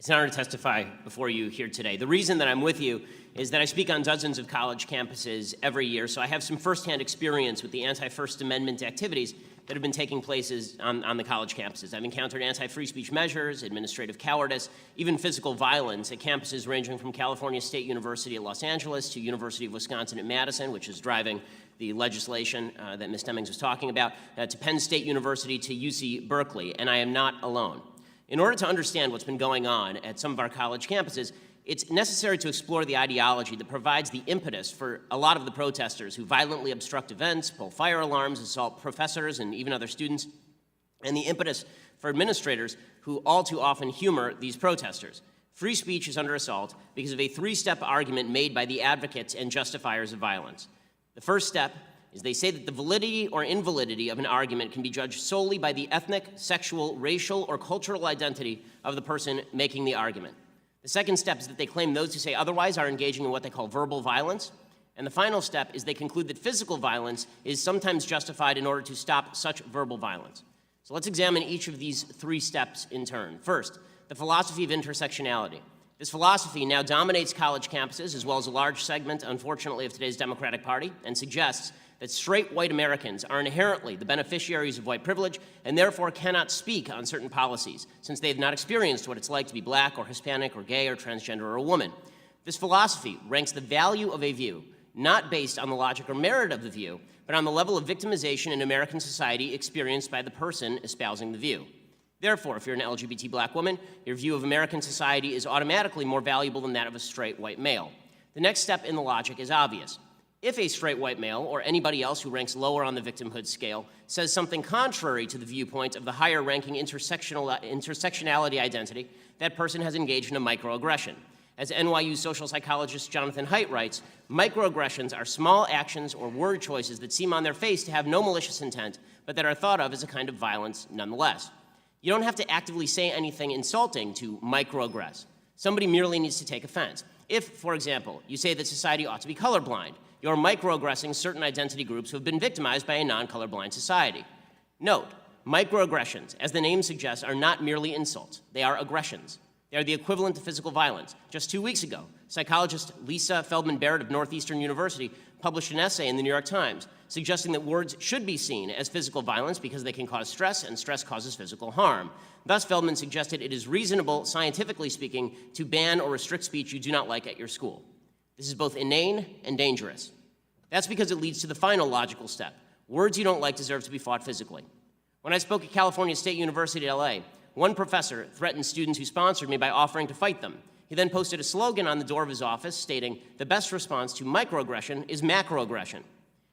It's an honor to testify before you here today. The reason that I'm with you is that I speak on dozens of college campuses every year, so I have some firsthand experience with the anti-First Amendment activities that have been taking place on the college campuses. I've encountered anti-free speech measures, administrative cowardice, even physical violence at campuses ranging from California State University at Los Angeles to University of Wisconsin at Madison, which is driving the legislation that Ms. Demings was talking about, to Penn State University to UC Berkeley, and I am not alone. In order to understand what's been going on at some of our college campuses, it's necessary to explore the ideology that provides the impetus for a lot of the protesters who violently obstruct events, pull fire alarms, assault professors and even other students, and the impetus for administrators who all too often humor these protesters. Free speech is under assault because of a three-step argument made by the advocates and justifiers of violence. The first step is they say that the validity or invalidity of an argument can be judged solely by the ethnic, sexual, racial, or cultural identity of the person making the argument. The second step is that they claim those who say otherwise are engaging in what they call verbal violence. And the final step is they conclude that physical violence is sometimes justified in order to stop such verbal violence. So let's examine each of these three steps in turn. First, the philosophy of intersectionality. This philosophy now dominates college campuses as well as a large segment, unfortunately, of today's Democratic Party, and suggests that straight white Americans are inherently the beneficiaries of white privilege and therefore cannot speak on certain policies, since they have not experienced what it's like to be black or Hispanic or gay or transgender or a woman. This philosophy ranks the value of a view not based on the logic or merit of the view, but on the level of victimization in American society experienced by the person espousing the view. Therefore, if you're an LGBT black woman, your view of American society is automatically more valuable than that of a straight white male. The next step in the logic is obvious. If a straight white male, or anybody else who ranks lower on the victimhood scale, says something contrary to the viewpoint of the higher-ranking intersectionality identity, that person has engaged in a microaggression. As NYU social psychologist Jonathan Haidt writes, microaggressions are small actions or word choices that seem on their face to have no malicious intent, but that are thought of as a kind of violence nonetheless. You don't have to actively say anything insulting to microaggress. Somebody merely needs to take offense. If, for example, you say that society ought to be colorblind, you're microaggressing certain identity groups who have been victimized by a non-colorblind society. Note, microaggressions, as the name suggests, are not merely insults. They are aggressions. They are the equivalent to physical violence. Just 2 weeks ago, psychologist Lisa Feldman Barrett of Northeastern University published an essay in the New York Times suggesting that words should be seen as physical violence because they can cause stress, and stress causes physical harm. Thus, Feldman suggested it is reasonable, scientifically speaking, to ban or restrict speech you do not like at your school. This is both inane and dangerous. That's because it leads to the final logical step. Words you don't like deserve to be fought physically. When I spoke at California State University at LA, one professor threatened students who sponsored me by offering to fight them. He then posted a slogan on the door of his office stating, "The best response to microaggression is macroaggression."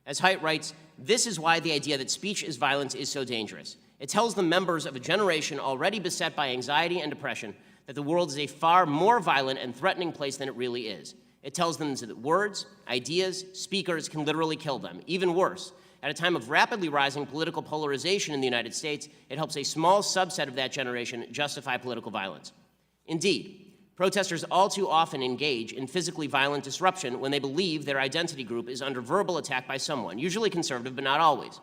As Haidt writes, this is why the idea that speech is violence is so dangerous. It tells the members of a generation already beset by anxiety and depression that the world is a far more violent and threatening place than it really is. It tells them that words, ideas, speakers can literally kill them. Even worse, at a time of rapidly rising political polarization in the United States, it helps a small subset of that generation justify political violence. Indeed, protesters all too often engage in physically violent disruption when they believe their identity group is under verbal attack by someone, usually conservative, but not always.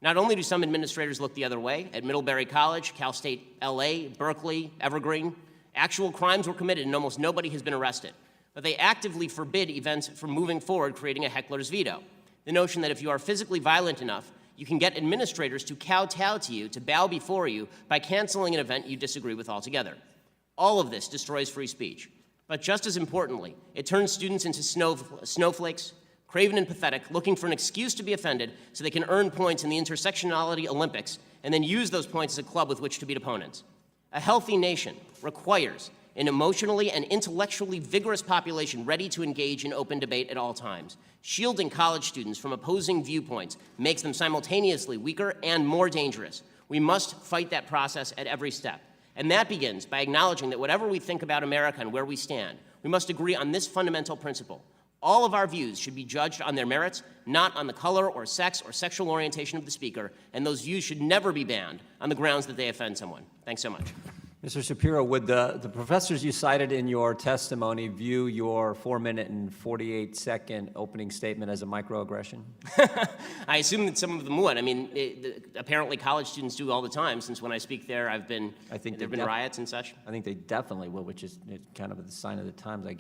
Not only do some administrators look the other way, at Middlebury College, Cal State LA, Berkeley, Evergreen, actual crimes were committed and almost nobody has been arrested. But they actively forbid events from moving forward, creating a heckler's veto. The notion that if you are physically violent enough, you can get administrators to kowtow to you, to bow before you, by canceling an event you disagree with altogether. All of this destroys free speech. But just as importantly, it turns students into snowflakes, craven and pathetic, looking for an excuse to be offended so they can earn points in the intersectionality Olympics and then use those points as a club with which to beat opponents. A healthy nation requires an emotionally and intellectually vigorous population ready to engage in open debate at all times. Shielding college students from opposing viewpoints makes them simultaneously weaker and more dangerous. We must fight that process at every step. And that begins by acknowledging that whatever we think about America and where we stand, we must agree on this fundamental principle. All of our views should be judged on their merits, not on the color or sex or sexual orientation of the speaker, and those views should never be banned on the grounds that they offend someone. Thanks so much. Mr. Shapiro, would the professors you cited in your testimony view your 4-minute and 48-second opening statement as a microaggression? I assume that some of them would. I mean, apparently college students do all the time, since when I speak there, there have been riots and such. I think they definitely will, which is kind of a sign of the times, I guess.